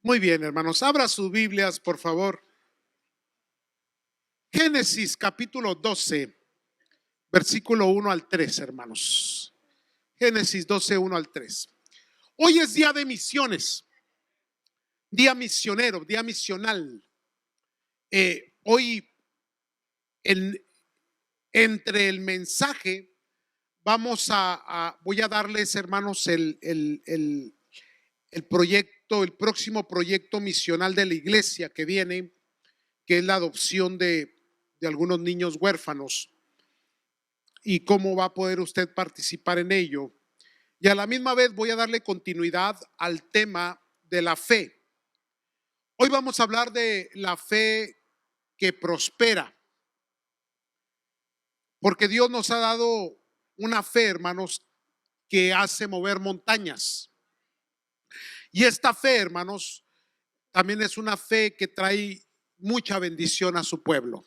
Muy bien, hermanos, abra sus Biblias, por favor. Génesis capítulo 12, versículo 1 al 3, hermanos. Génesis 12, 1 al 3. Hoy es día de misiones, día misionero, día misional. Hoy, en- entre el mensaje, voy a darles, hermanos, el proyecto, el próximo proyecto misional de la iglesia que viene, que es la adopción de algunos niños huérfanos, y cómo va a poder usted participar en ello. Y a la misma vez voy a darle continuidad al tema de la fe. Hoy vamos a hablar de la fe que prospera, porque Dios nos ha dado una fe, hermanos, que hace mover montañas. Y esta fe, hermanos, también es una fe que trae mucha bendición a su pueblo.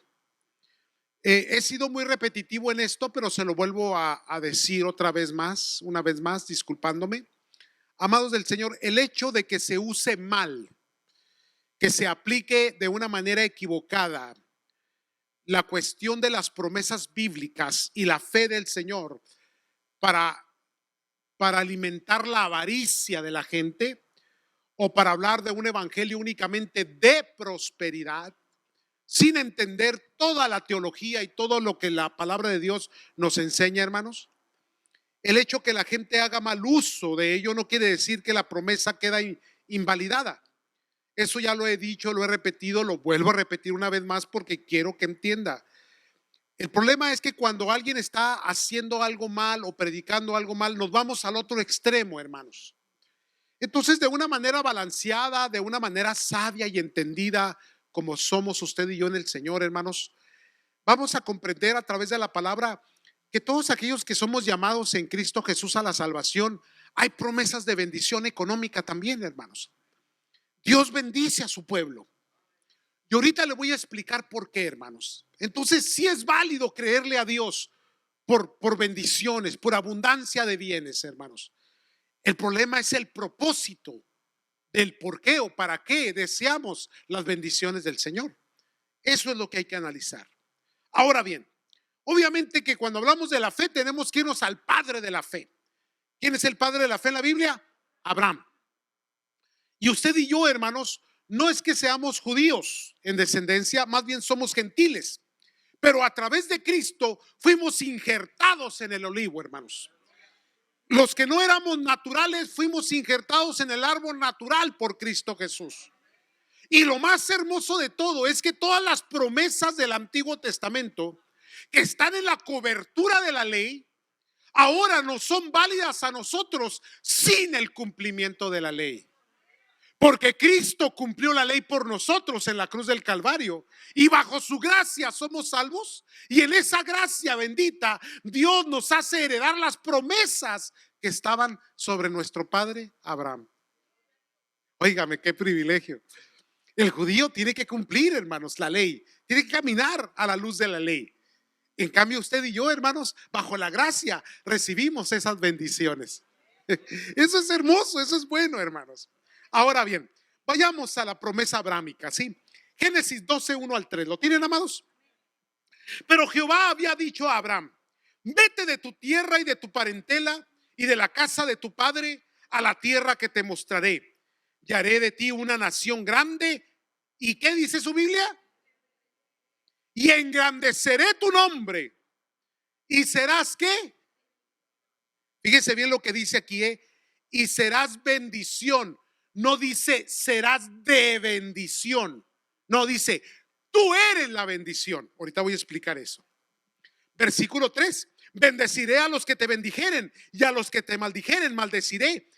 He sido muy repetitivo en esto, pero se lo vuelvo a decir una vez más, disculpándome. Amados del Señor, el hecho de que se use mal, que se aplique de una manera equivocada la cuestión de las promesas bíblicas y la fe del Señor para, para alimentar la avaricia de la gente, o para hablar de un evangelio únicamente de prosperidad, sin entender toda la teología y todo lo que la palabra de Dios nos enseña, hermanos. El hecho que la gente haga mal uso de ello no quiere decir que la promesa queda invalidada. Eso ya lo he dicho, lo he repetido, lo vuelvo a repetir una vez más porque quiero que entienda. El problema es que cuando alguien está haciendo algo mal o predicando algo mal, nos vamos al otro extremo, hermanos. Entonces, de una manera balanceada, de una manera sabia y entendida, como somos usted y yo en el Señor, hermanos, vamos a comprender a través de la palabra que todos aquellos que somos llamados en Cristo Jesús a la salvación, hay promesas de bendición económica también, hermanos. Dios bendice a su pueblo. Y ahorita le voy a explicar por qué, hermanos. Entonces, sí es válido creerle a Dios por bendiciones, por abundancia de bienes, hermanos. El problema es el propósito del por qué o para qué deseamos las bendiciones del Señor. Eso es lo que hay que analizar. Ahora bien, obviamente que cuando hablamos de la fe tenemos que irnos al padre de la fe. ¿Quién es el padre de la fe en la Biblia? Abraham. Y usted y yo, hermanos, no es que seamos judíos en descendencia, más bien somos gentiles. Pero a través de Cristo fuimos injertados en el olivo, hermanos. Los que no éramos naturales fuimos injertados en el árbol natural por Cristo Jesús. Y lo más hermoso de todo es que todas las promesas del Antiguo Testamento que están en la cobertura de la ley, ahora nos son válidas a nosotros sin el cumplimiento de la ley. Porque Cristo cumplió la ley por nosotros en la cruz del Calvario, y bajo su gracia somos salvos, y en esa gracia bendita Dios nos hace heredar las promesas que estaban sobre nuestro padre Abraham. Óigame, qué privilegio. El judío tiene que cumplir, hermanos, la ley, tiene que caminar a la luz de la ley. En cambio, usted y yo, hermanos, bajo la gracia recibimos esas bendiciones. Eso es hermoso, eso es bueno, hermanos. Ahora bien, vayamos a la promesa abrámica, ¿sí? Génesis 12, 1 al 3. ¿Lo tienen, amados? Pero Jehová había dicho a Abraham: vete de tu tierra y de tu parentela y de la casa de tu padre a la tierra que te mostraré. Y haré de ti una nación grande. ¿Y qué dice su Biblia? Y engrandeceré tu nombre. ¿Y serás qué? Fíjese bien lo que dice aquí, y serás bendición. No dice serás de bendición. No, dice tú eres la bendición. Ahorita voy a explicar eso. Versículo 3. Bendeciré a los que te bendijeren, y a los que te maldijeren maldeciré.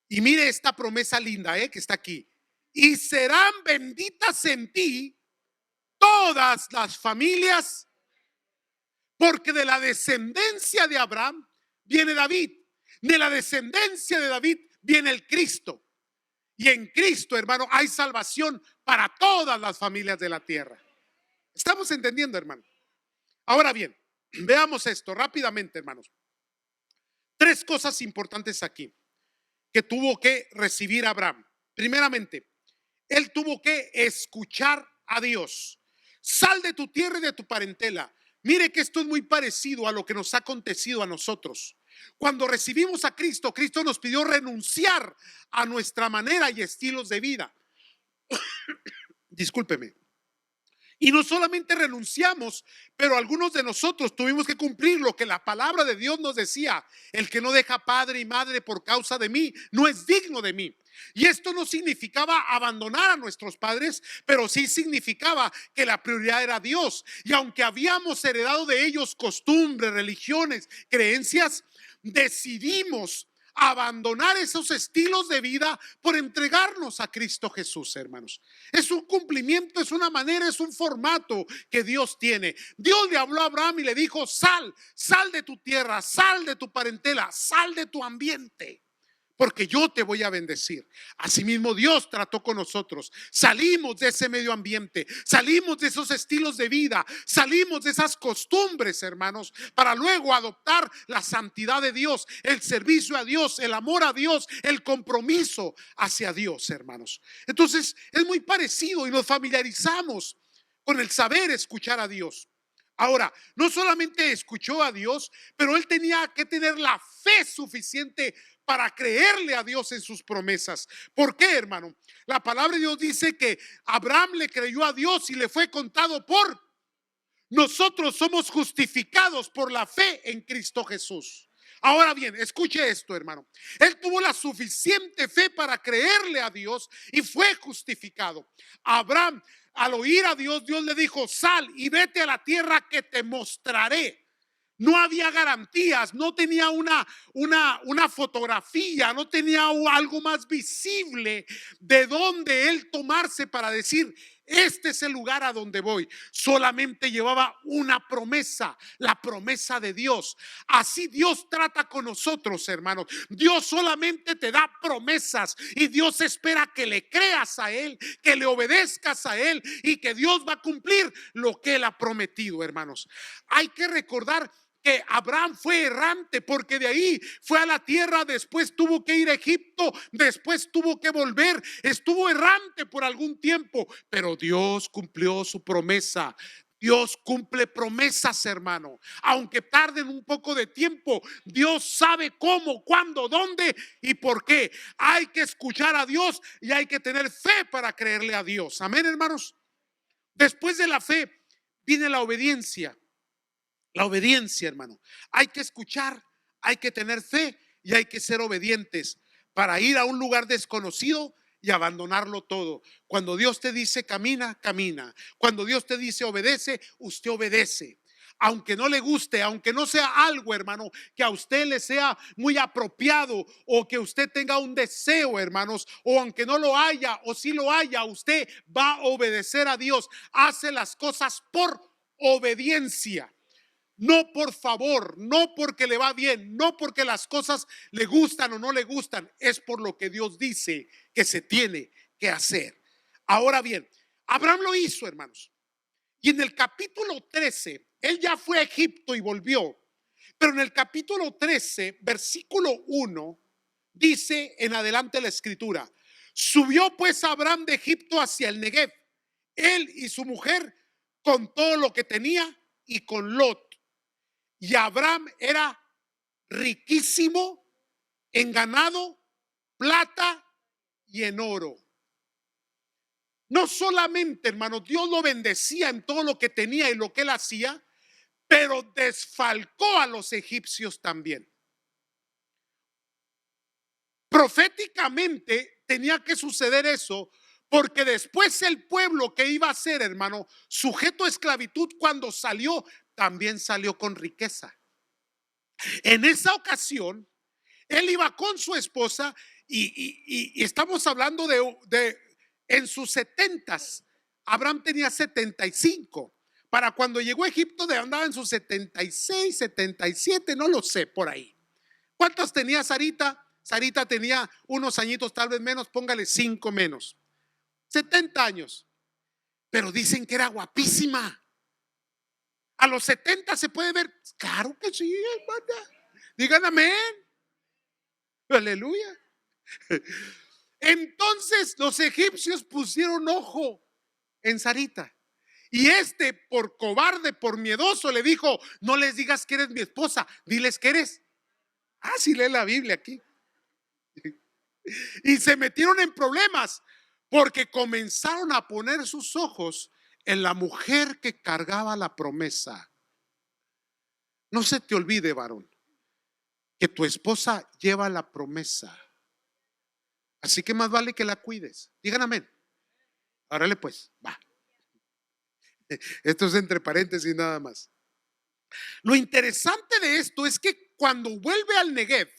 Y mire esta promesa linda, que está aquí. Y serán benditas en ti todas las familias, porque de la descendencia de Abraham viene David. De la descendencia de David viene el Cristo. Y en Cristo, hermano, hay salvación para todas las familias de la tierra. ¿Estamos entendiendo, hermano? Ahora bien, veamos esto rápidamente, hermanos. Tres cosas importantes aquí que tuvo que recibir Abraham. Primeramente, él tuvo que escuchar a Dios. Sal de tu tierra y de tu parentela. Mire que esto es muy parecido a lo que nos ha acontecido a nosotros. Cuando recibimos a Cristo, Cristo nos pidió renunciar a nuestra manera y estilos de vida. Discúlpeme. Y no solamente renunciamos, pero algunos de nosotros tuvimos que cumplir lo que la palabra de Dios nos decía: el que no deja padre y madre por causa de mí, no es digno de mí. Y esto no significaba abandonar a nuestros padres, pero sí significaba que la prioridad era Dios. Y aunque habíamos heredado de ellos costumbres, religiones, creencias, decidimos abandonar esos estilos de vida por entregarnos a Cristo Jesús, hermanos. Es un cumplimiento, es una manera, es un formato que Dios tiene. Dios le habló a Abraham y le dijo: sal de tu tierra, sal de tu parentela, sal de tu ambiente, porque yo te voy a bendecir. Asimismo, Dios trató con nosotros. Salimos de ese medio ambiente, salimos de esos estilos de vida, salimos de esas costumbres, hermanos, para luego adoptar la santidad de Dios, el servicio a Dios, el amor a Dios, el compromiso hacia Dios, hermanos. Entonces, es muy parecido y nos familiarizamos con el saber escuchar a Dios. Ahora, no solamente escuchó a Dios, pero él tenía que tener la fe suficiente para creerle a Dios en sus promesas. ¿Por qué, hermano? La palabra de Dios dice que Abraham le creyó a Dios y le fue contado por. Nosotros somos justificados por la fe en Cristo Jesús. Ahora bien, escuche esto, hermano. Él tuvo la suficiente fe para creerle a Dios y fue justificado. Abraham, al oír a Dios, Dios le dijo: sal y vete a la tierra que te mostraré. No había garantías, no tenía una fotografía, no tenía algo más visible de donde él tomarse para decir: este es el lugar a donde voy. Solamente llevaba una promesa, la promesa de Dios. Así Dios trata con nosotros, hermanos. Dios solamente te da promesas y Dios espera que le creas a Él, que le obedezcas a Él y que Dios va a cumplir lo que Él ha prometido, hermanos. Hay que recordar que Abraham fue errante, porque de ahí fue a la tierra, después tuvo que ir a Egipto, después tuvo que volver, estuvo errante por algún tiempo, pero Dios cumplió su promesa. Dios cumple promesas, hermano. Aunque tarden un poco de tiempo, Dios sabe cómo, cuándo, dónde y por qué. Hay que escuchar a Dios y hay que tener fe para creerle a Dios. Amén, hermanos. Después de la fe viene la obediencia. La obediencia, hermano. Hay que escuchar, hay que tener fe y hay que ser obedientes para ir a un lugar desconocido y abandonarlo todo. Cuando Dios te dice camina, camina. Cuando Dios te dice obedece, usted obedece. Aunque no le guste, aunque no sea algo, hermano, que a usted le sea muy apropiado o que usted tenga un deseo, hermanos, o aunque no lo haya o si lo haya, usted va a obedecer a Dios. Hace las cosas por obediencia. No por favor, no porque le va bien, no porque las cosas le gustan o no le gustan, es por lo que Dios dice que se tiene que hacer. Ahora bien, Abraham lo hizo, hermanos. Y en el capítulo 13, él ya fue a Egipto y volvió. Pero en el capítulo 13, versículo 1, dice en adelante la escritura: subió pues Abraham de Egipto hacia el Negev, él y su mujer, con todo lo que tenía y con Lot. Y Abraham era riquísimo en ganado, plata y en oro. No solamente, hermano, Dios lo bendecía en todo lo que tenía y lo que él hacía, pero desfalcó a los egipcios también. Proféticamente tenía que suceder eso, porque después el pueblo que iba a ser, hermano, sujeto a esclavitud, cuando salió, también salió con riqueza. En esa ocasión, él iba con su esposa y estamos hablando de en sus 70s. Abraham tenía 75. Para cuando llegó a Egipto andaba en sus 76, 77, no lo sé, por ahí. ¿Cuántos tenía Sarita? Sarita tenía unos añitos, tal vez menos, póngale 5 menos. 70 años. Pero dicen que era guapísima. A los 70 se puede ver. Claro que sí, hermana. Digan amén. Aleluya. Entonces los egipcios pusieron ojo en Sarita. Y por cobarde, por miedoso, le dijo: no les digas que eres mi esposa, diles que eres. Sí lee la Biblia aquí. Y se metieron en problemas porque comenzaron a poner sus ojos en la mujer que cargaba la promesa. No se te olvide, varón, que tu esposa lleva la promesa. Así que más vale que la cuides. Digan amén. Órale pues, va. Esto es entre paréntesis nada más. Lo interesante de esto es que cuando vuelve al Negev,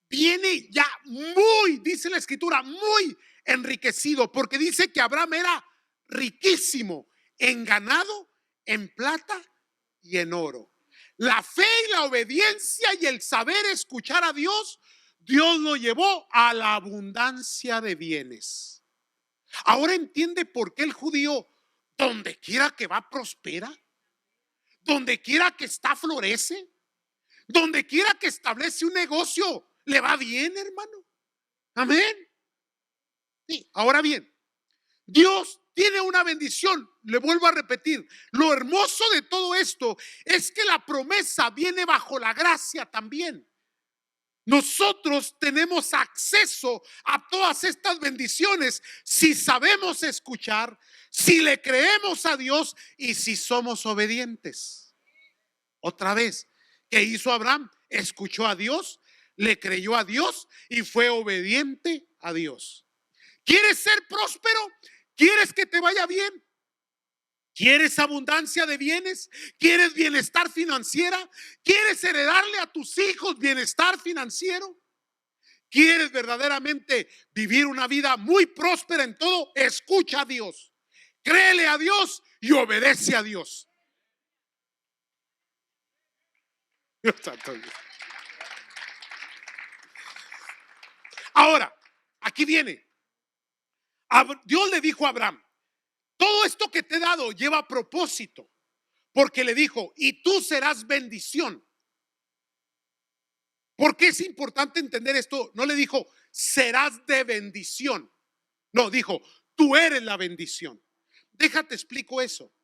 viene ya muy, dice la escritura, muy enriquecido, porque dice que Abraham era riquísimo en ganado, en plata y en oro. La fe y la obediencia y el saber escuchar a Dios, Dios lo llevó a la abundancia de bienes. Ahora entiende por qué el judío, donde quiera que va, prospera, donde quiera que está, florece, donde quiera que establece un negocio, le va bien, hermano. Amén. Sí, ahora bien, Dios tiene una bendición. Le vuelvo a repetir, lo hermoso de todo esto es que la promesa viene bajo la gracia también. Nosotros tenemos acceso a todas estas bendiciones si sabemos escuchar, si le creemos a Dios y si somos obedientes. Otra vez, ¿qué hizo Abraham? Escuchó a Dios, le creyó a Dios y fue obediente a Dios. ¿Quieres ser próspero? ¿Quieres que te vaya bien? ¿Quieres abundancia de bienes? ¿Quieres bienestar financiera? ¿Quieres heredarle a tus hijos bienestar financiero? ¿Quieres verdaderamente vivir una vida muy próspera en todo? Escucha a Dios, créele a Dios y obedece a Dios. Ahora, aquí viene. Dios le dijo a Abraham: todo esto que te he dado lleva propósito, porque le dijo: y tú serás bendición. ¿Por qué es importante entender esto? No le dijo: serás de bendición. No, dijo: tú eres la bendición. Déjate explico eso.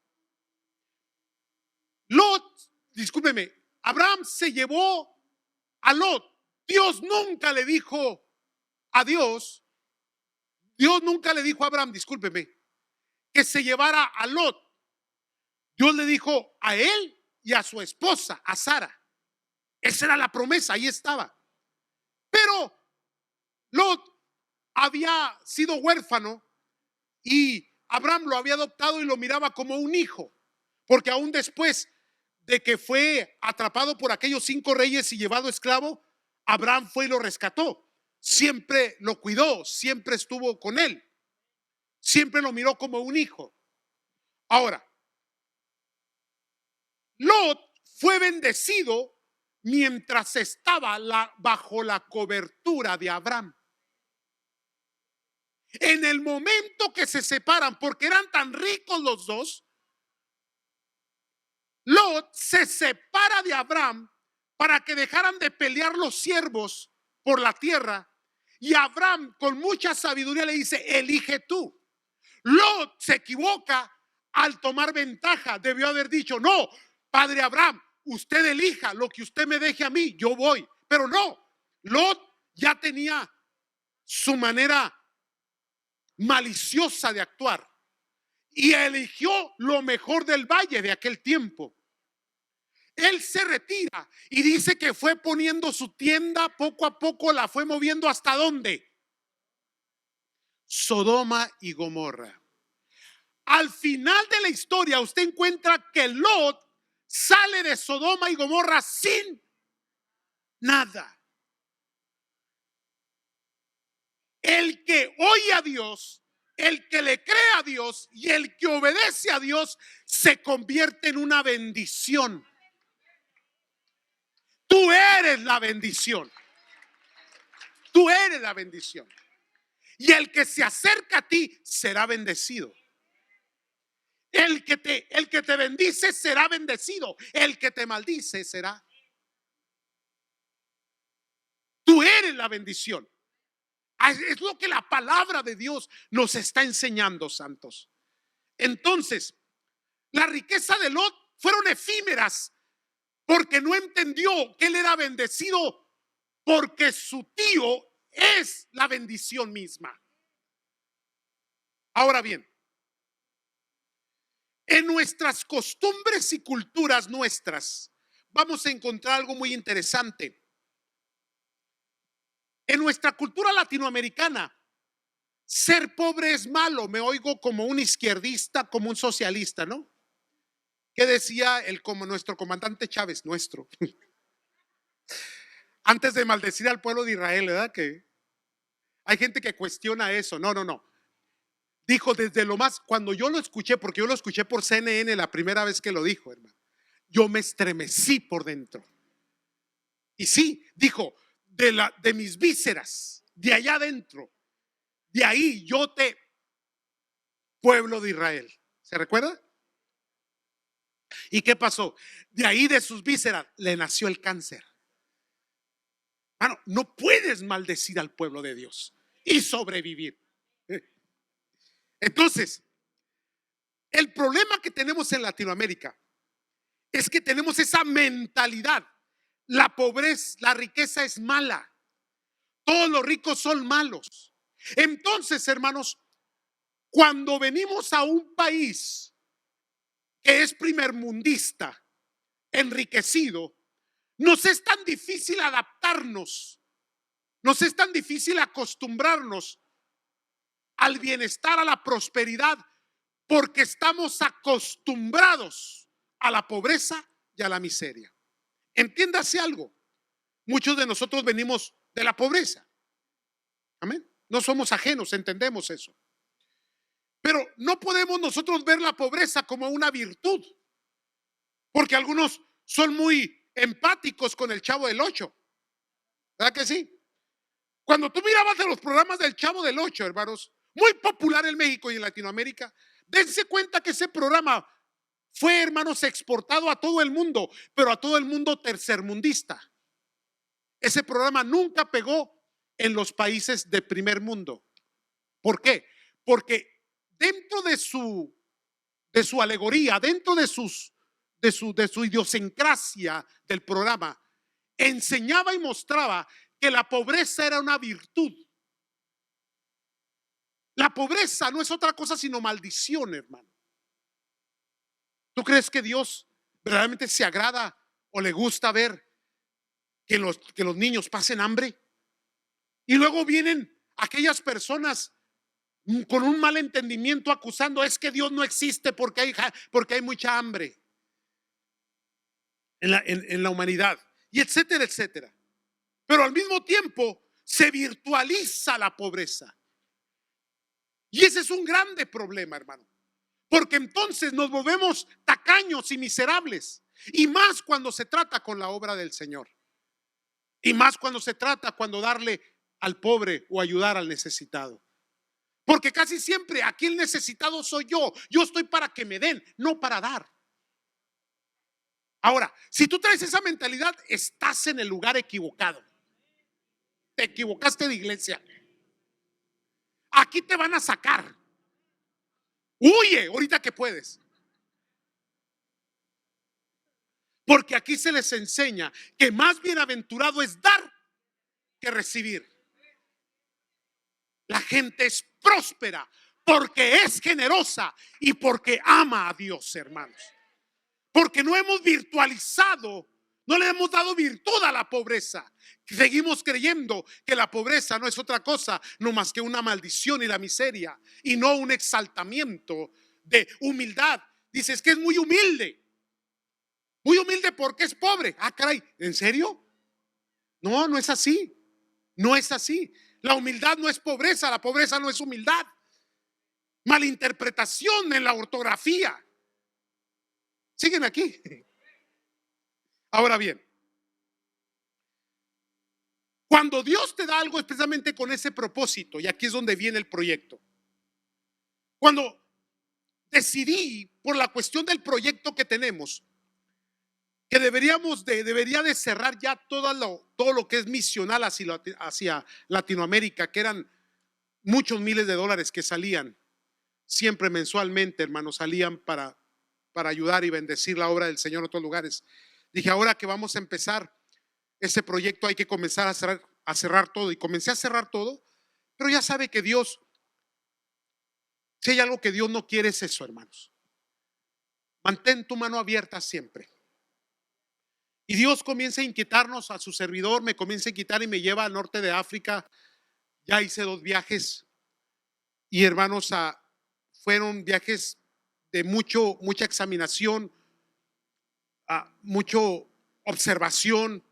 Discúlpeme, Abraham se llevó a Lot. Dios nunca le dijo a Dios nunca le dijo a Abraham, discúlpeme, que se llevara a Lot. Dios le dijo a él y a su esposa, a Sara. Esa era la promesa, ahí estaba. Pero Lot había sido huérfano y Abraham lo había adoptado y lo miraba como un hijo, porque aún después de que fue atrapado por aquellos 5 reyes y llevado esclavo, Abraham fue y lo rescató. Siempre lo cuidó, siempre estuvo con él, siempre lo miró como un hijo. Ahora, Lot fue bendecido mientras estaba bajo la cobertura de Abraham. En el momento que se separan, porque eran tan ricos los dos, Lot se separa de Abraham para que dejaran de pelear los siervos por la tierra. Y Abraham, con mucha sabiduría, le dice: elige tú. Lot se equivoca al tomar ventaja. Debió haber dicho: no, padre Abraham, usted elija lo que usted me deje a mí, yo voy. Pero no, Lot ya tenía su manera maliciosa de actuar y eligió lo mejor del valle de aquel tiempo. Él se retira y dice que fue poniendo su tienda poco a poco, la fue moviendo hasta ¿dónde? Sodoma y Gomorra. Al final de la historia usted encuentra que Lot sale de Sodoma y Gomorra sin nada. El que oye a Dios, el que le cree a Dios y el que obedece a Dios se convierte en una bendición. Tú eres la bendición. Tú eres la bendición. Y el que se acerca a ti será bendecido. El que te bendice será bendecido. El que te maldice será. Tú eres la bendición. Es lo que la palabra de Dios nos está enseñando, santos. Entonces, la riqueza de Lot fueron efímeras porque no entendió que él era bendecido porque su tío es la bendición misma. Ahora bien, en nuestras costumbres y culturas nuestras vamos a encontrar algo muy interesante. En nuestra cultura latinoamericana, ser pobre es malo. Me oigo como un izquierdista, como un socialista, ¿no? ¿Qué decía como nuestro comandante Chávez, nuestro? Antes de maldecir al pueblo de Israel, ¿verdad? Que hay gente que cuestiona eso. No, no, no. Dijo desde lo más, cuando yo lo escuché, porque yo lo escuché por CNN la primera vez que lo dijo, hermano, yo me estremecí por dentro. Y sí, dijo, de mis vísceras, de allá adentro, de ahí pueblo de Israel. ¿Se recuerda? ¿Y qué pasó? De ahí de sus vísceras le nació el cáncer. Bueno, no puedes maldecir al pueblo de Dios y sobrevivir. Entonces, el problema que tenemos en Latinoamérica es que tenemos esa mentalidad. La pobreza, la riqueza es mala. Todos los ricos son malos. Entonces, hermanos, cuando venimos a un país que es primermundista, enriquecido, nos es tan difícil adaptarnos, nos es tan difícil acostumbrarnos al bienestar, a la prosperidad, porque estamos acostumbrados a la pobreza y a la miseria. Entiéndase algo, muchos de nosotros venimos de la pobreza. Amén. No somos ajenos, entendemos eso. Pero no podemos nosotros ver la pobreza como una virtud, porque algunos son muy empáticos con el Chavo del Ocho. ¿Verdad que sí? Cuando tú mirabas de los programas del Chavo del Ocho, hermanos, muy popular en México y en Latinoamérica, dense cuenta que ese programa fue, hermanos, exportado a todo el mundo, pero a todo el mundo tercermundista. Ese programa nunca pegó en los países de primer mundo. ¿Por qué? Porque dentro de su alegoría, dentro de su idiosincrasia del programa, enseñaba y mostraba que la pobreza era una virtud. La pobreza no es otra cosa sino maldición, hermano. ¿Tú crees que Dios verdaderamente se agrada o le gusta ver que los niños pasen hambre? Y luego vienen aquellas personas con un mal entendimiento acusando, es que Dios no existe porque hay mucha hambre en la humanidad, y etcétera, etcétera. Pero al mismo tiempo se virtualiza la pobreza. Y ese es un grande problema, hermano. Porque entonces nos volvemos tacaños y miserables. Y más cuando se trata con la obra del Señor. Y más cuando se trata cuando darle al pobre o ayudar al necesitado. Porque casi siempre aquí el necesitado soy yo. Yo estoy para que me den, no para dar. Ahora, si tú traes esa mentalidad, estás en el lugar equivocado. Te equivocaste de iglesia. Aquí te van a sacar. Huye ahorita que puedes. Porque aquí se les enseña que más bienaventurado es dar que recibir. La gente es próspera porque es generosa y porque ama a Dios, hermanos. Porque no hemos virtualizado, no le hemos dado virtud a la pobreza. Seguimos creyendo que la pobreza no es otra cosa, no más que una maldición y la miseria, y no un exaltamiento de humildad. Dices que es muy humilde. Muy humilde porque es pobre. Ah, caray, ¿en serio? No, no es así. No es así. La humildad no es pobreza, la pobreza no es humildad. Malinterpretación en la ortografía. ¿Siguen aquí? Ahora bien, cuando Dios te da algo es precisamente con ese propósito, y aquí es donde viene el proyecto. Cuando decidí, por la cuestión del proyecto que tenemos, que debería de cerrar ya todo lo que es misional hacia Latinoamérica, que eran muchos miles de dólares que salían siempre mensualmente, hermanos, salían para ayudar y bendecir la obra del Señor en otros lugares. Dije, ahora que vamos a empezar ese proyecto hay que comenzar a cerrar todo. Y comencé a cerrar todo, pero ya sabe que Dios, si hay algo que Dios no quiere es eso, hermanos. Mantén tu mano abierta siempre. Y Dios comienza a inquietarnos, a su servidor me comienza a inquietar y me lleva al norte de África. Ya hice 2 viajes y hermanos, fueron viajes de mucha examinación, mucho observación,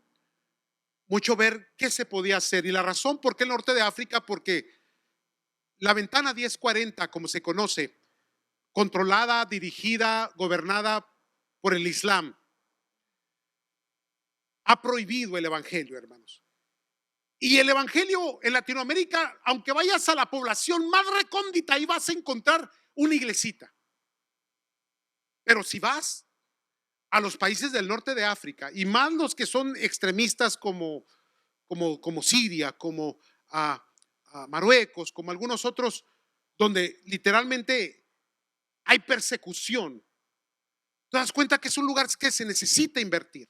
mucho ver qué se podía hacer. Y la razón por qué el norte de África, porque la ventana 1040, como se conoce, controlada, dirigida, gobernada por el Islam, ha prohibido el evangelio, hermanos. Y el evangelio en Latinoamérica, aunque vayas a la población más recóndita, ahí vas a encontrar una iglesita. Pero si vas a los países del norte de África, y más los que son extremistas como Siria, como a Marruecos, como algunos otros, donde literalmente hay persecución, te das cuenta que es un lugar que se necesita invertir.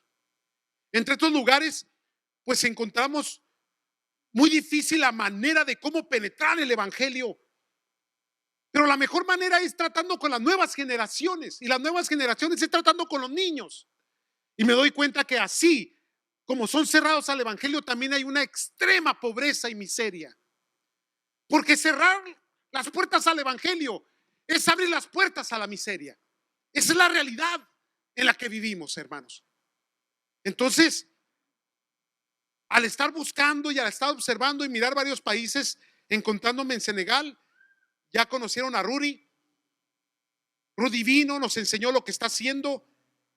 Entre estos lugares, pues encontramos muy difícil la manera de cómo penetrar el evangelio. Pero la mejor manera es tratando con las nuevas generaciones. Y las nuevas generaciones es tratando con los niños. Y me doy cuenta que así como son cerrados al evangelio, también hay una extrema pobreza y miseria. Porque cerrar las puertas al evangelio es abrir las puertas a la miseria. Esa es la realidad en la que vivimos, hermanos. Entonces, al estar buscando y al estar observando y mirar varios países, encontrándome en Senegal, ya conocieron a Rudy. Rudy vino, nos enseñó lo que está haciendo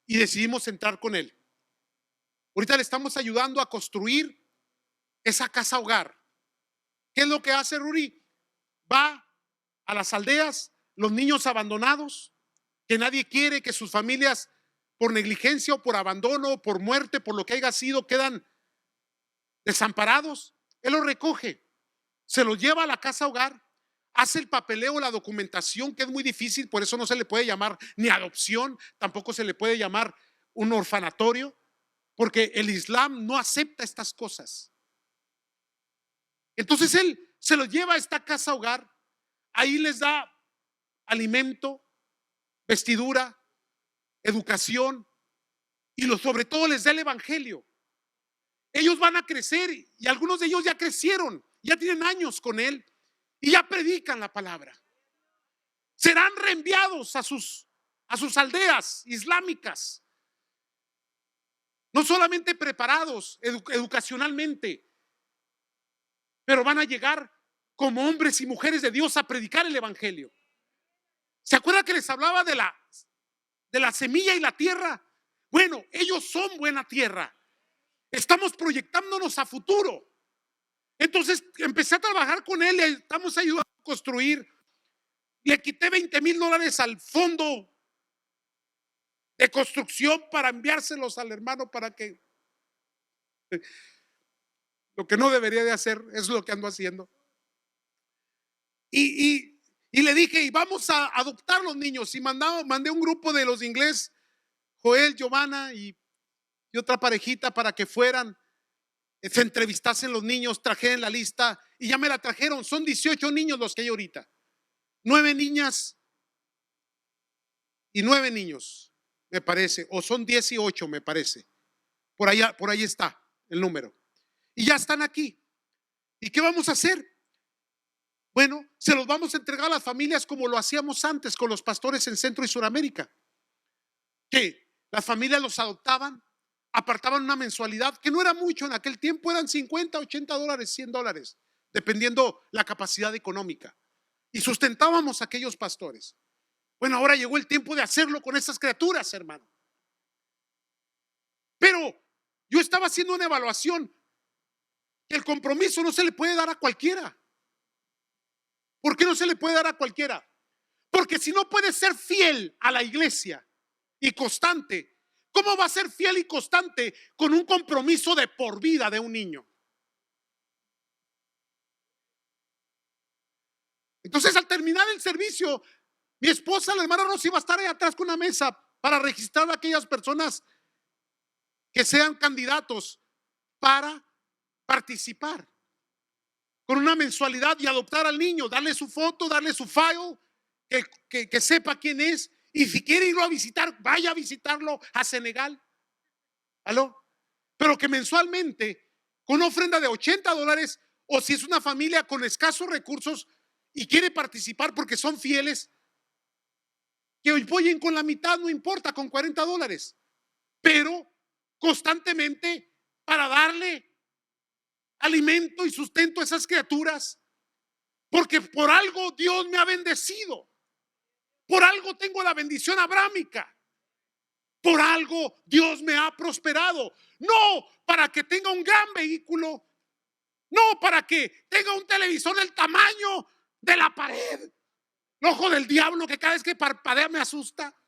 y decidimos entrar con él. Ahorita le estamos ayudando a construir esa casa hogar. ¿Qué es lo que hace Rudy? Va a las aldeas, los niños abandonados, que nadie quiere, que sus familias por negligencia o por abandono, o por muerte, por lo que haya sido, quedan desamparados. Él los recoge, se los lleva a la casa hogar, hace el papeleo, la documentación, que es muy difícil, por eso no se le puede llamar ni adopción, tampoco se le puede llamar un orfanatorio, porque el Islam no acepta estas cosas. Entonces él se los lleva a esta casa hogar, ahí les da alimento, vestidura, educación y sobre todo les da el evangelio. Ellos van a crecer y algunos de ellos ya crecieron, ya tienen años con él y ya predican la palabra. Serán reenviados a sus aldeas islámicas, no solamente preparados educacionalmente, pero van a llegar como hombres y mujeres de Dios a predicar el evangelio. ¿Se acuerda que les hablaba de la semilla y la tierra? Bueno, ellos son buena tierra. Estamos proyectándonos a futuro. Entonces empecé a trabajar con él, le estamos ayudando a construir. Le quité $20,000 al fondo de construcción para enviárselos al hermano para que lo que no debería de hacer es lo que ando haciendo. Y le dije, y vamos a adoptar los niños. Y mandé un grupo de los de inglés, Joel, Giovanna y otra parejita para que fueran, se entrevistasen los niños, trajeron la lista y ya me la trajeron. Son 18 niños los que hay ahorita, 9 niñas y 9 niños, me parece, o son 18, me parece. Por ahí está el número. Y ya están aquí. ¿Y qué vamos a hacer? Bueno, se los vamos a entregar a las familias como lo hacíamos antes con los pastores en Centro y Suramérica. Que las familias los adoptaban, apartaban una mensualidad que no era mucho en aquel tiempo, eran $50, $80, $100, dependiendo la capacidad económica. Y sustentábamos a aquellos pastores. Bueno, ahora llegó el tiempo de hacerlo con esas criaturas, hermano. Pero yo estaba haciendo una evaluación que el compromiso no se le puede dar a cualquiera. ¿Por qué no se le puede dar a cualquiera? Porque si no puedes ser fiel a la iglesia y constante, ¿Cómo va a ser fiel y constante con un compromiso de por vida de un niño? Entonces, al terminar el servicio, mi esposa, la hermana Rosy, va a estar ahí atrás con una mesa para registrar a aquellas personas que sean candidatos para participar con una mensualidad y adoptar al niño, darle su foto, darle su file, que sepa quién es. Y si quiere irlo a visitar, vaya a visitarlo a Senegal. ¿Aló? Pero que mensualmente, con una ofrenda de $80, o si es una familia con escasos recursos y quiere participar porque son fieles, que apoyen con la mitad, no importa, con $40, pero constantemente para darle alimento y sustento a esas criaturas, porque por algo Dios me ha bendecido, por algo tengo la bendición abrámica, por algo Dios me ha prosperado, no para que tenga un gran vehículo, no para que tenga un televisor del tamaño de la pared, el ojo del diablo que cada vez que parpadea me asusta,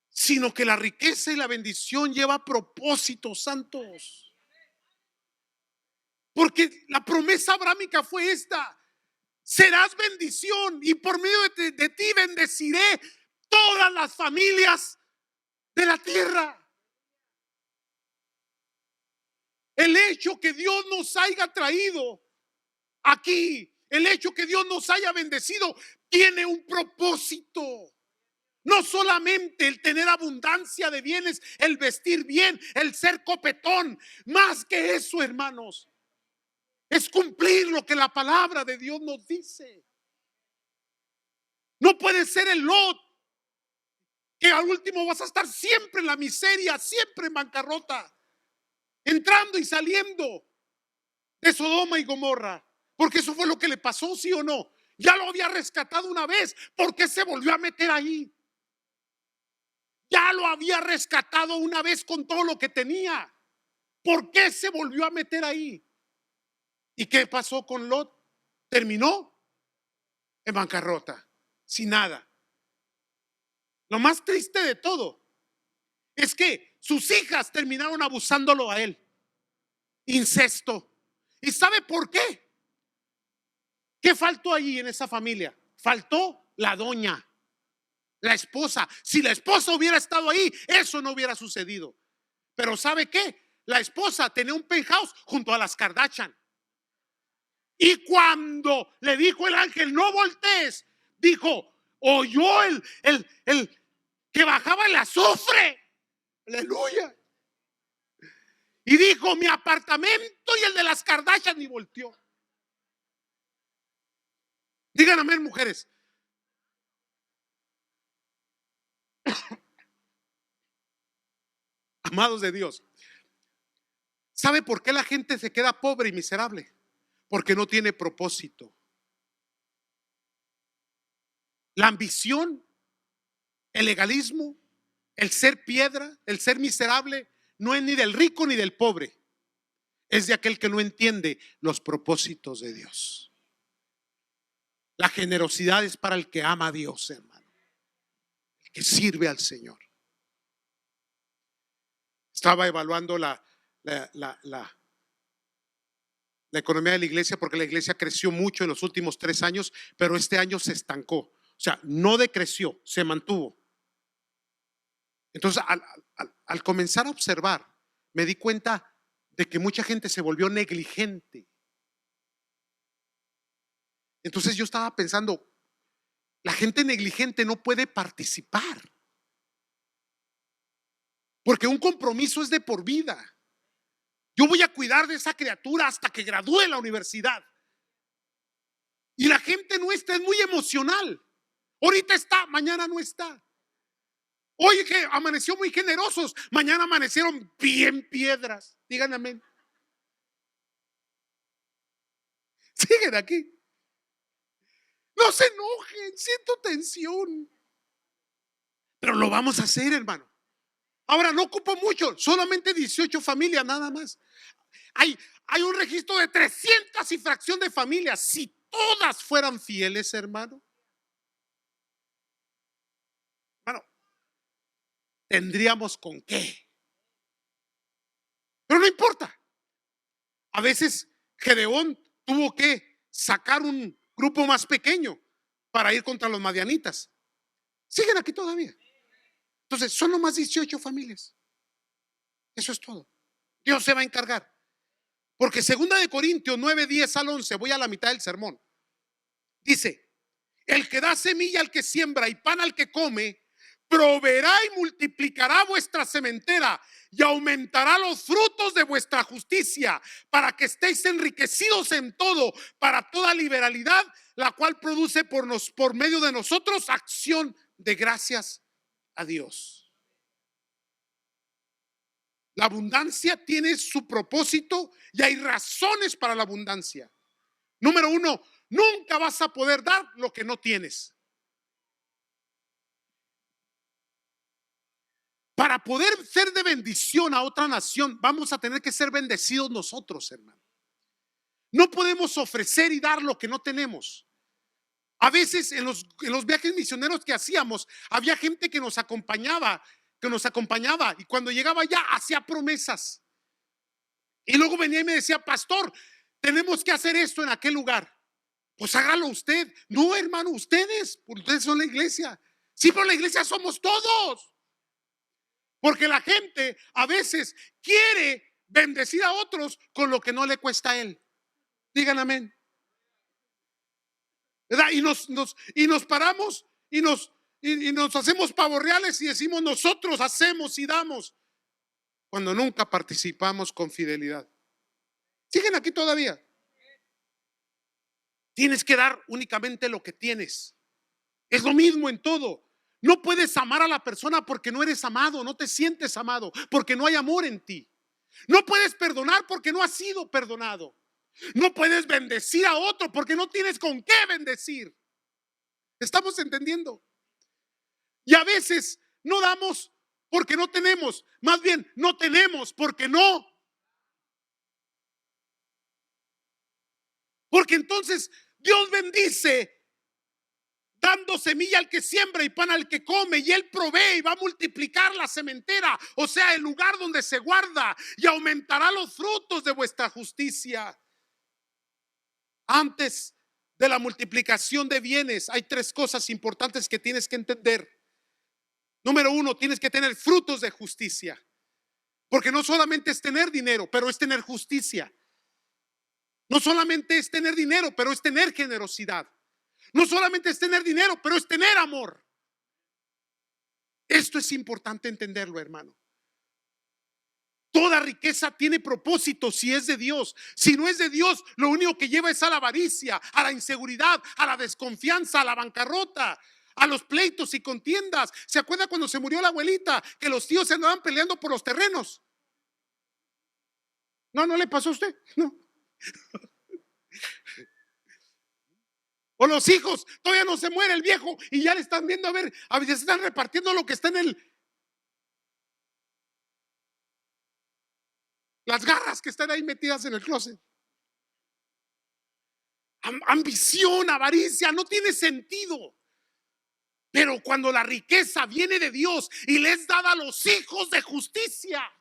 sino que la riqueza y la bendición lleva propósitos santos. Porque la promesa abrámica fue esta: serás bendición y por medio de ti bendeciré todas las familias de la tierra. El hecho que Dios nos haya traído aquí, el hecho que Dios nos haya bendecido, tiene un propósito. No solamente el tener abundancia de bienes, el vestir bien, el ser copetón. Más que eso, hermanos, es cumplir lo que la palabra de Dios nos dice. No puede ser el Lot, que al último vas a estar siempre en la miseria, siempre en bancarrota, entrando y saliendo de Sodoma y Gomorra, porque eso fue lo que le pasó, ¿sí o no? Ya lo había rescatado una vez, ¿por qué se volvió a meter ahí? Ya lo había rescatado una vez con todo lo que tenía, ¿por qué se volvió a meter ahí? ¿Y qué pasó con Lot? Terminó en bancarrota, sin nada. Lo más triste de todo es que sus hijas terminaron abusándolo a él. Incesto. ¿Y sabe por qué? ¿Qué faltó allí en esa familia? Faltó la doña, la esposa. Si la esposa hubiera estado ahí, eso no hubiera sucedido. Pero ¿sabe qué? La esposa tenía un penthouse junto a las Kardashian. Y cuando le dijo el ángel, no voltees, dijo, oyó el que bajaba el azufre. Aleluya. Y dijo, mi apartamento y el de las Kardashian, y volteó. Digan amén, mujeres. Amados de Dios, ¿sabe por qué la gente se queda pobre y miserable? Porque no tiene propósito. La ambición, el legalismo, el ser piedra, el ser miserable, no es ni del rico ni del pobre. Es de aquel que no entiende los propósitos de Dios. La generosidad es para el que ama a Dios, hermano, el que sirve al Señor. Estaba evaluando la economía de la iglesia, porque la iglesia creció mucho en los últimos 3 años, pero este año se estancó. O sea, no decreció, se mantuvo. Entonces, al comenzar a observar, me di cuenta de que mucha gente se volvió negligente. Entonces yo estaba pensando, la gente negligente no puede participar, porque un compromiso es de por vida. Yo voy a cuidar de esa criatura hasta que gradúe en la universidad. Y la gente no está, es muy emocional. Ahorita está, mañana no está. Oye, que amaneció muy generosos, mañana amanecieron bien piedras. Digan amén. Siguen aquí. No se enojen, siento tensión. Pero lo vamos a hacer, hermano. Ahora no ocupo mucho, solamente 18 familias nada más. Hay un registro de 300 y fracción de familias. Si todas fueran fieles, hermano, tendríamos con qué. Pero no importa. A veces Gedeón tuvo que sacar un grupo más pequeño para ir contra los madianitas. Siguen aquí todavía. Entonces, son nomás 18 familias. Eso es todo. Dios se va a encargar. Porque 2 Corintios 9, 10 al 11, voy a la mitad del sermón. Dice: el que da semilla al que siembra y pan al que come, proveerá y multiplicará vuestra sementera y aumentará los frutos de vuestra justicia, para que estéis enriquecidos en todo, para toda liberalidad, la cual produce por medio de nosotros acción de gracias a Dios. La abundancia tiene su propósito y hay razones para la abundancia. Número uno, nunca vas a poder dar lo que no tienes. Para poder ser de bendición a otra nación, vamos a tener que ser bendecidos nosotros, hermano. No podemos ofrecer y dar lo que no tenemos. A veces en los viajes misioneros que hacíamos, había gente que nos acompañaba, y cuando llegaba allá hacía promesas. Y luego venía y me decía: pastor, tenemos que hacer esto en aquel lugar. Pues hágalo usted. No, hermano, ustedes son la iglesia. Sí, pero la iglesia somos todos. Porque la gente a veces quiere bendecir a otros con lo que no le cuesta a él. Digan amén. ¿Verdad? Y nos paramos y nos hacemos pavorreales y decimos: nosotros hacemos y damos, cuando nunca participamos con fidelidad. ¿Siguen aquí todavía? Tienes que dar únicamente lo que tienes. Es lo mismo en todo. No puedes amar a la persona porque no eres amado, no te sientes amado, porque no hay amor en ti. No puedes perdonar porque no has sido perdonado. No puedes bendecir a otro porque no tienes con qué bendecir. ¿Estamos entendiendo? Y a veces no damos porque no tenemos, más bien no tenemos porque no. Porque entonces Dios bendice dando semilla al que siembra y pan al que come, y Él provee y va a multiplicar la sementera, o sea, el lugar donde se guarda, y aumentará los frutos de vuestra justicia. Antes de la multiplicación de bienes, hay 3 cosas importantes que tienes que entender. Número 1, tienes que tener frutos de justicia, porque no solamente es tener dinero, pero es tener justicia. No solamente es tener dinero, pero es tener generosidad. No solamente es tener dinero, pero es tener amor. Esto es importante entenderlo, hermano. Toda riqueza tiene propósito si es de Dios. Si no es de Dios, lo único que lleva es a la avaricia, a la inseguridad, a la desconfianza, a la bancarrota, a los pleitos y contiendas. ¿Se acuerda cuando se murió la abuelita, que los tíos se andaban peleando por los terrenos? No le pasó a usted, no. O los hijos, todavía no se muere el viejo y ya le están viendo, a veces están repartiendo lo que está en las garras que están ahí metidas en el closet. Ambición, avaricia, no tiene sentido. Pero cuando la riqueza viene de Dios y le es dada a los hijos de justicia,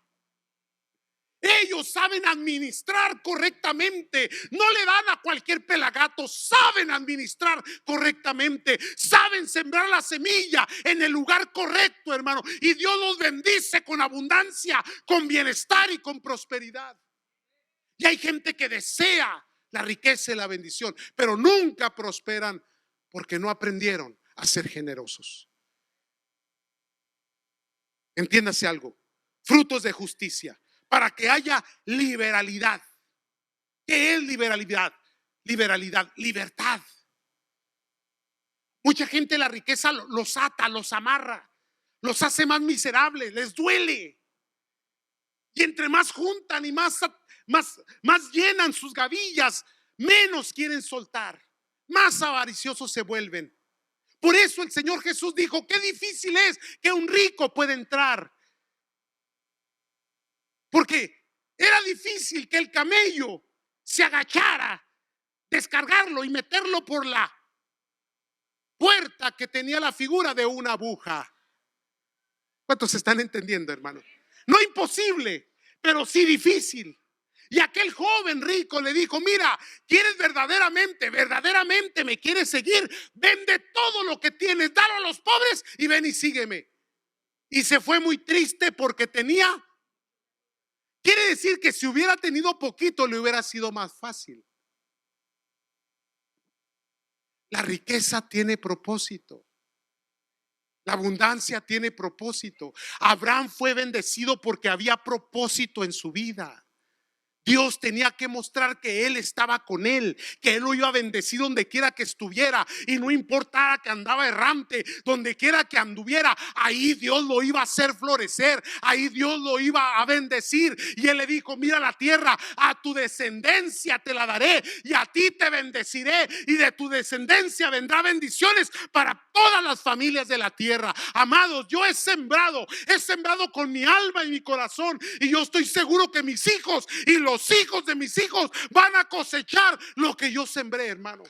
ellos saben administrar correctamente. No le dan a cualquier pelagato. Saben administrar correctamente. Saben sembrar la semilla en el lugar correcto, hermano. Y Dios los bendice con abundancia, con bienestar y con prosperidad. Y hay gente que desea la riqueza y la bendición, pero nunca prosperan porque no aprendieron a ser generosos. Entiéndase algo. Frutos de justicia. Para que haya liberalidad. ¿Qué es liberalidad? Libertad. Mucha gente la riqueza los ata, los amarra, los hace más miserables, les duele. Y entre más juntan y más llenan sus gavillas, menos quieren soltar, más avariciosos se vuelven. Por eso el Señor Jesús dijo: qué difícil es que un rico pueda entrar. Porque era difícil que el camello se agachara, descargarlo y meterlo por la puerta que tenía la figura de una aguja. ¿Cuántos están entendiendo, hermano? No imposible, pero sí difícil. Y aquel joven rico le dijo: mira, ¿quieres verdaderamente me quieres seguir? Vende todo lo que tienes, dalo a los pobres y ven y sígueme. Y se fue muy triste porque tenía. Quiere decir que si hubiera tenido poquito le hubiera sido más fácil. La riqueza tiene propósito. La abundancia tiene propósito. Abraham fue bendecido porque había propósito en su vida. Dios tenía que mostrar que Él estaba con él, que Él lo iba a bendecir donde quiera que estuviera, y no importaba que andaba errante, donde quiera que anduviera, ahí Dios lo iba a hacer florecer, ahí Dios lo iba a bendecir. Y Él le dijo: mira la tierra, a tu descendencia te la daré, y a ti te bendeciré, y de tu descendencia vendrá bendiciones para todas las familias de la tierra. Amados, yo he sembrado con mi alma y mi corazón, y yo estoy seguro que mis hijos y los hijos de mis hijos van a cosechar lo que yo sembré, hermano.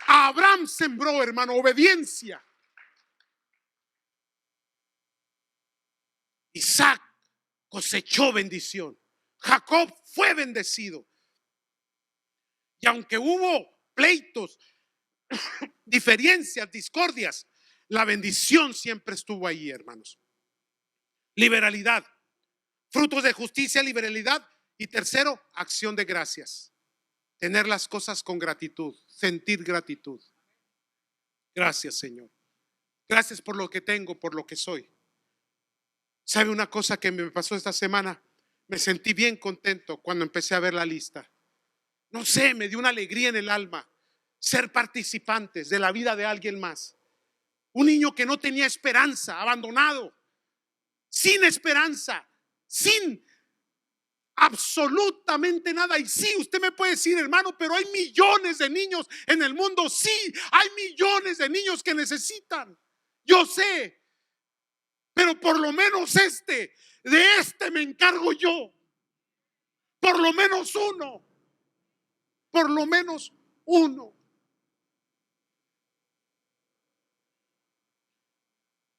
Abraham sembró, hermano, obediencia. Isaac cosechó bendición. Jacob fue bendecido. Y aunque hubo pleitos, diferencias, discordias, la bendición siempre estuvo ahí, hermanos. Liberalidad, frutos de justicia, liberalidad. Y tercero, acción de gracias. Tener las cosas con gratitud, sentir gratitud. Gracias, Señor. Gracias por lo que tengo, por lo que soy. ¿Sabe una cosa que me pasó esta semana? Me sentí bien contento cuando empecé a ver la lista. No sé, me dio una alegría en el alma ser participantes de la vida de alguien más. Un niño que no tenía esperanza, abandonado, sin esperanza, sin absolutamente nada. Y sí, usted me puede decir: hermano, pero hay millones de niños en el mundo. Sí, hay millones de niños que necesitan. Yo sé, pero por lo menos de este me encargo yo. Por lo menos uno. Por lo menos uno.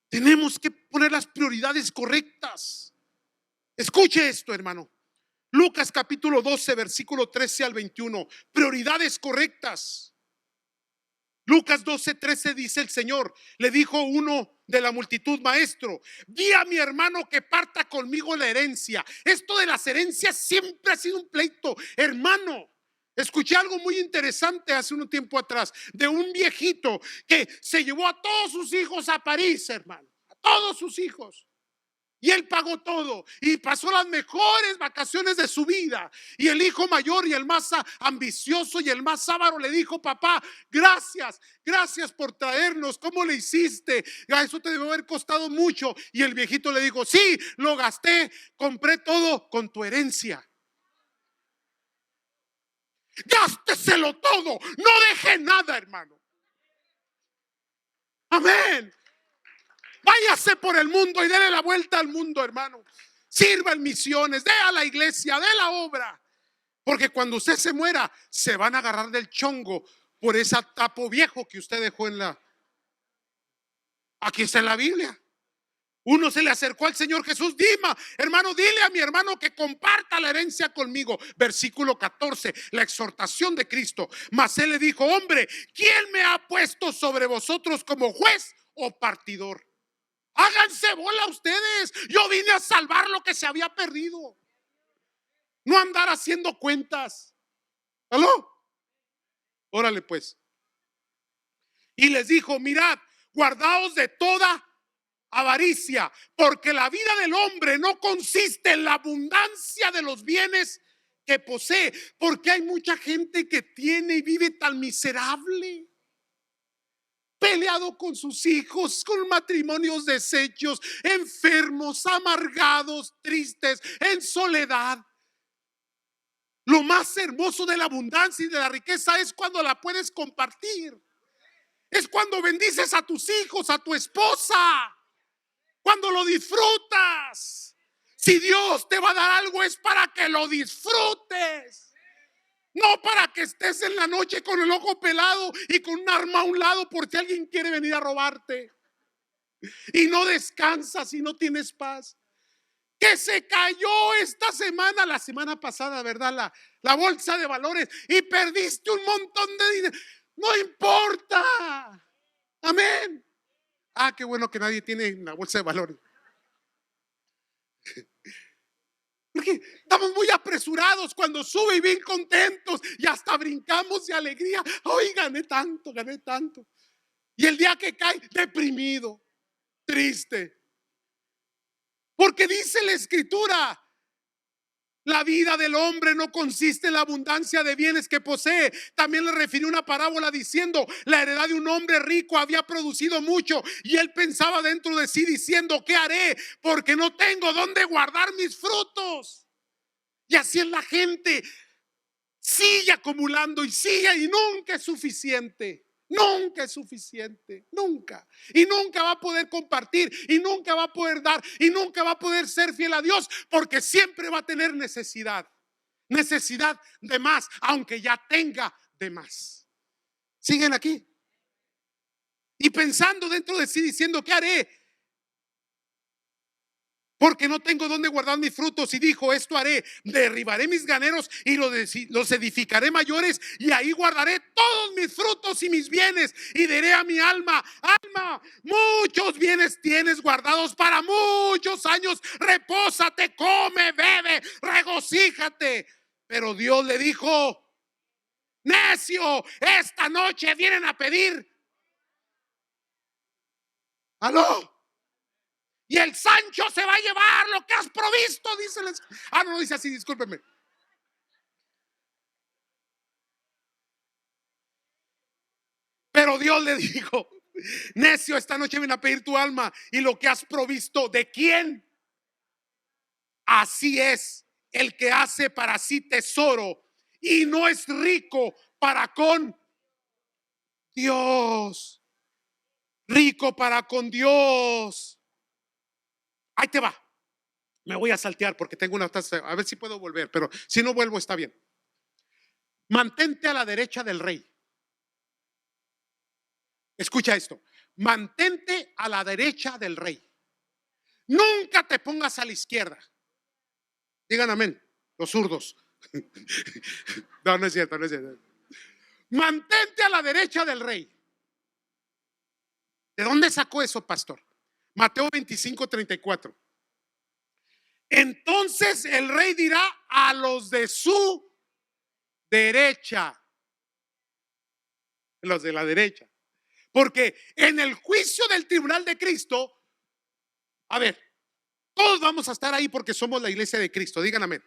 Tenemos que poner las prioridades correctas. Escuche esto, hermano. Lucas capítulo 12, versículo 13 al 21. Prioridades correctas. Lucas 12, 13 dice el Señor: le dijo uno de la multitud: maestro, di a mi hermano que parta conmigo la herencia. Esto de las herencias siempre ha sido un pleito, hermano. Escuché algo muy interesante hace un tiempo atrás de un viejito que se llevó a todos sus hijos a París, hermano, a todos sus hijos. Y él pagó todo y pasó las mejores vacaciones de su vida. Y el hijo mayor y el más ambicioso y el más avaro le dijo: papá, gracias por traernos. ¿Cómo le hiciste? Eso te debe haber costado mucho. Y el viejito le dijo: sí, lo gasté, compré todo con tu herencia. Gásteselo todo, no deje nada, hermano. Amén. Váyase por el mundo y déle la vuelta al mundo, hermano. Sirva en misiones, dé a la iglesia, dé la obra. Porque cuando usted se muera, se van a agarrar del chongo por ese tapo viejo que usted dejó aquí está en la Biblia. Uno se le acercó al Señor Jesús: Dima, hermano, dile a mi hermano que comparta la herencia conmigo. Versículo 14, la exhortación de Cristo. Mas él le dijo: hombre, ¿quién me ha puesto sobre vosotros como juez o partidor? Háganse bola ustedes. Yo vine a salvar lo que se había perdido, no andar haciendo cuentas. ¿Aló? Órale pues. Y les dijo: mirad, guardaos de toda avaricia, porque la vida del hombre no consiste en la abundancia de los bienes que posee. Porque hay mucha gente que tiene y vive tan miserable, peleado con sus hijos, con matrimonios deshechos, enfermos, amargados, tristes, en soledad. Lo más hermoso de la abundancia y de la riqueza es cuando la puedes compartir. Es cuando bendices a tus hijos, a tu esposa, cuando lo disfrutas. Si Dios te va a dar algo, es para que lo disfrutes. No para que estés en la noche con el ojo pelado y con un arma a un lado por si alguien quiere venir a robarte. y no descansas y no tienes paz. Que se cayó esta semana, la semana pasada, ¿verdad? La bolsa de valores y perdiste un montón de dinero. No importa. Amén. Ah, qué bueno que nadie tiene la bolsa de valores. Porque estamos muy apresurados cuando sube y bien contentos y hasta brincamos de alegría. Hoy gané tanto, gané tanto. Y el día que cae, deprimido, triste. Porque dice la Escritura, la vida del hombre no consiste en la abundancia de bienes que posee. También le refirió una parábola diciendo, la heredad de un hombre rico había producido mucho y él pensaba dentro de sí diciendo, ¿qué haré? Porque no tengo dónde guardar mis frutos. Y así es la gente, sigue acumulando y sigue y nunca es suficiente. Nunca es suficiente, nunca. Y nunca va a poder compartir y nunca va a poder dar y nunca va a poder ser fiel a Dios porque siempre va a tener necesidad. Necesidad de más, aunque ya tenga de más. ¿Siguen aquí? Y pensando dentro de sí diciendo, ¿qué haré? Porque no tengo dónde guardar mis frutos. Y dijo, esto haré, derribaré mis graneros y los edificaré mayores, y ahí guardaré todos mis frutos y mis bienes. Y diré a mi alma, alma, muchos bienes tienes guardados para muchos años, repósate, come, bebe, regocíjate. Pero Dios le dijo, necio, esta noche vienen a pedir. ¿Aló? Y el Sancho se va a llevar lo que has provisto, dice. No dice así, discúlpeme. Pero Dios le dijo, necio, esta noche viene a pedir tu alma y lo que has provisto, ¿de quién? Así es el que hace para sí tesoro y no es rico para con Dios. Rico para con Dios. Ahí te va. Me voy a saltear porque tengo una taza. A ver si puedo volver, pero si no vuelvo está bien. Mantente a la derecha del rey. Escucha esto. Mantente a la derecha del rey. Nunca te pongas a la izquierda. Digan amén, los zurdos. No, no es cierto, no es cierto. Mantente a la derecha del rey. ¿De dónde sacó eso, pastor? Mateo 25:34. Entonces el rey dirá a los de su derecha, los de la derecha, porque en el juicio del tribunal de Cristo, a ver, todos vamos a estar ahí porque somos la iglesia de Cristo, digan amén.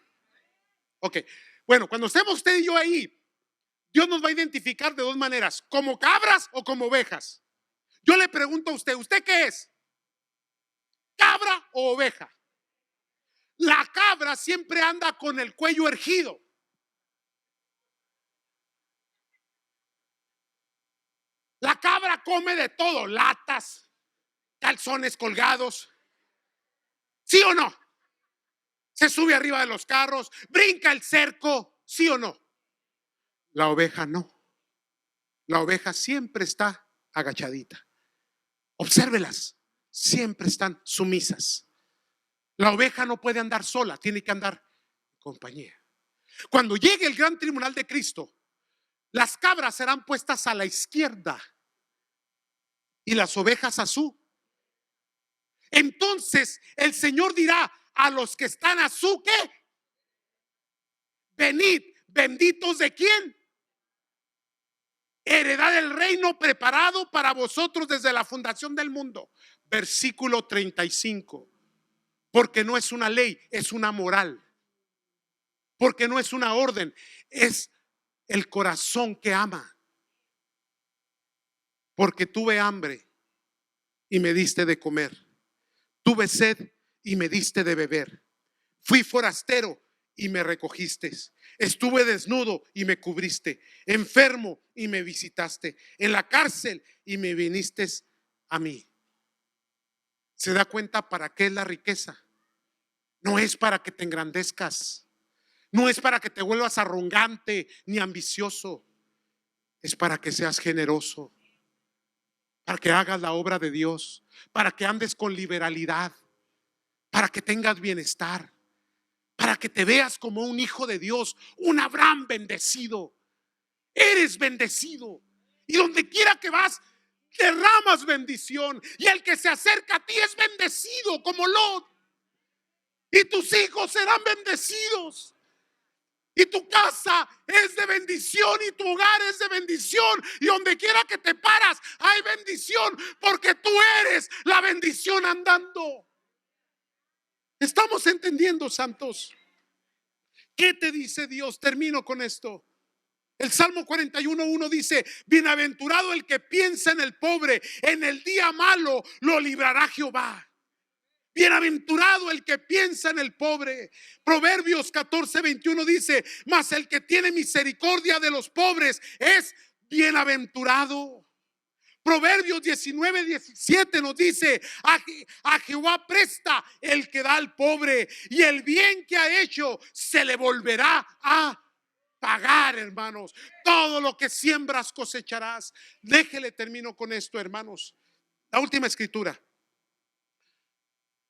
Ok, bueno, cuando estemos usted y yo ahí, Dios nos va a identificar de dos maneras, como cabras o como ovejas. Yo le pregunto a usted, ¿usted qué es? ¿Cabra o oveja? La cabra siempre anda con el cuello erguido. La cabra come de todo, latas, calzones colgados. ¿Sí o no? Se sube arriba de los carros, brinca el cerco, ¿sí o no? La oveja no. La oveja siempre está agachadita. Obsérvelas, siempre están sumisas. La oveja no puede andar sola, tiene que andar en compañía. Cuando llegue el gran tribunal de Cristo, las cabras serán puestas a la izquierda y las ovejas a su. Entonces el Señor dirá a los que están a su ¿qué? Venid, benditos de quién? Heredad del reino preparado para vosotros desde la fundación del mundo. Versículo 35. Porque no es una ley, es una moral. Porque no es una orden, es el corazón que ama. Porque tuve hambre y me diste de comer. Tuve sed y me diste de beber. Fui forastero y me recogiste. Estuve desnudo y me cubriste. Enfermo y me visitaste. En la cárcel y me viniste a mí. ¿Se da cuenta para qué es la riqueza? No es para que te engrandezcas. No es para que te vuelvas arrogante ni ambicioso. Es para que seas generoso. para que hagas la obra de Dios, para que andes con liberalidad, para que tengas bienestar, para que te veas como un hijo de Dios, un Abraham bendecido. Eres bendecido y donde quiera que vas derramas bendición, y el que se acerca a ti es bendecido como Lot, y tus hijos serán bendecidos, y tu casa es de bendición, y tu hogar es de bendición, y donde quiera que te paras hay bendición, porque tú eres la bendición andando. ¿Estamos entendiendo, santos? ¿Qué te dice Dios? Termino con esto. El Salmo 41:1 dice: bienaventurado el que piensa en el pobre, en el día malo lo librará Jehová. Bienaventurado el que piensa en el pobre. Proverbios 14:21 dice: mas el que tiene misericordia de los pobres es bienaventurado. Proverbios 19:17 nos dice: a Jehová presta el que da al pobre, y el bien que ha hecho se le volverá a pagar, hermanos. Todo lo que siembras cosecharás. Déjele, termino con esto, hermanos. La última escritura,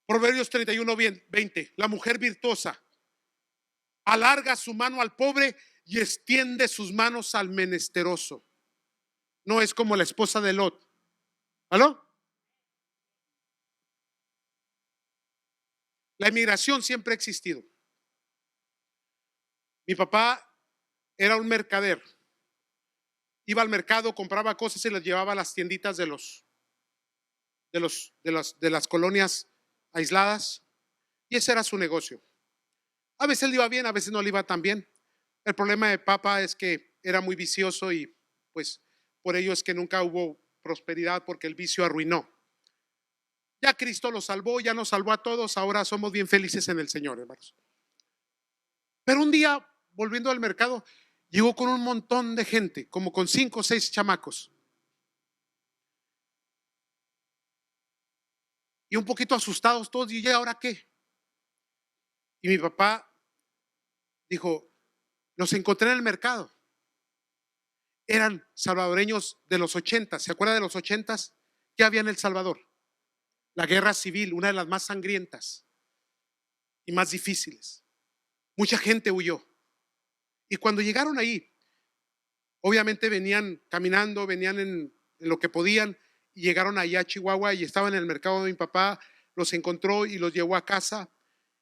Proverbios 31:20. La mujer virtuosa alarga su mano al pobre y extiende sus manos al menesteroso. No es como la esposa de Lot. ¿Aló? La inmigración siempre ha existido. Mi papá era un mercader. Iba al mercado, compraba cosas y las llevaba a las tienditas de las colonias aisladas, y ese era su negocio. A veces le iba bien, a veces no le iba tan bien. El problema de papá es que era muy vicioso, y pues por ello es que nunca hubo prosperidad, porque el vicio arruinó. Ya Cristo lo salvó, ya nos salvó a todos, ahora somos bien felices en el Señor, hermanos. Pero un día, volviendo al mercado, llegó con un montón de gente, como con 5 o 6 chamacos. Y un poquito asustados todos, y ¿ya ahora qué? Y mi papá dijo: los encontré en el mercado. Eran salvadoreños de los 80. ¿Se acuerda de los 80? ¿Qué había en El Salvador? La guerra civil, una de las más sangrientas y más difíciles. Mucha gente huyó. Y cuando llegaron ahí, obviamente venían caminando, venían en lo que podían, y llegaron allá a Chihuahua, y estaban en el mercado de mi papá. Los encontró y los llevó a casa.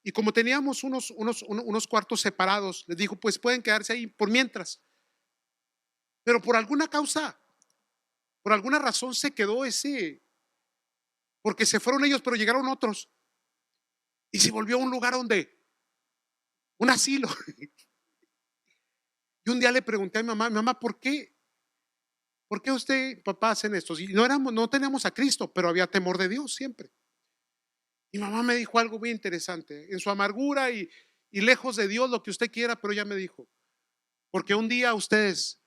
Y como teníamos unos cuartos separados, les dijo: pues pueden quedarse ahí por mientras. Pero por alguna causa, por alguna razón se quedó ese, porque se fueron ellos, pero llegaron otros. Y se volvió un lugar un asilo. Y un día le pregunté a mi mamá: ¿por qué? ¿Por qué usted, papá, hacen esto? Y no teníamos a Cristo, pero había temor de Dios siempre. Y mamá me dijo algo muy interesante, en su amargura y lejos de Dios, lo que usted quiera, pero ella me dijo: porque un día ustedes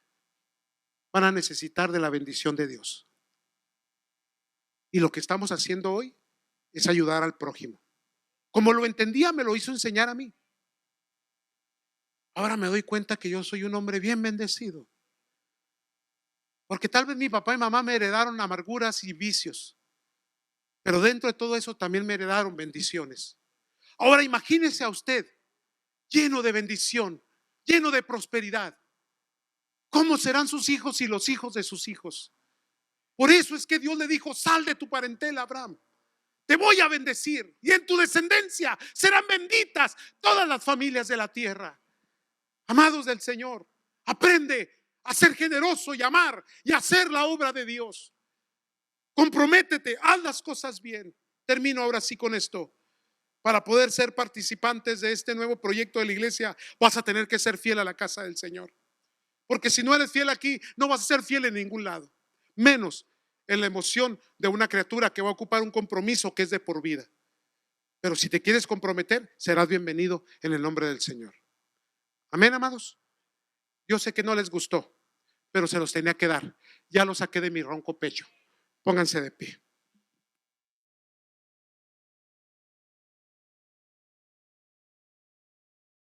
van a necesitar de la bendición de Dios. Y lo que estamos haciendo hoy es ayudar al prójimo. Como lo entendía, me lo hizo enseñar a mí. Ahora me doy cuenta que yo soy un hombre bien bendecido. Porque tal vez mi papá y mamá me heredaron amarguras y vicios, pero dentro de todo eso también me heredaron bendiciones. Ahora imagínese a usted lleno de bendición, lleno de prosperidad. ¿Cómo serán sus hijos y los hijos de sus hijos? Por eso es que Dios le dijo: sal de tu parentela, Abraham. Te voy a bendecir, y en tu descendencia serán benditas todas las familias de la tierra. Amados del Señor, aprende a ser generoso y amar y hacer la obra de Dios. Comprométete, haz las cosas bien. Termino ahora sí con esto. Para poder ser participantes de este nuevo proyecto de la iglesia, vas a tener que ser fiel a la casa del Señor. Porque si no eres fiel aquí, no vas a ser fiel en ningún lado, menos en la emoción de una criatura que va a ocupar un compromiso que es de por vida. Pero si te quieres comprometer, serás bienvenido en el nombre del Señor. Amén, amados. Yo sé que no les gustó, pero se los tenía que dar. Ya los saqué de mi ronco pecho. Pónganse de pie.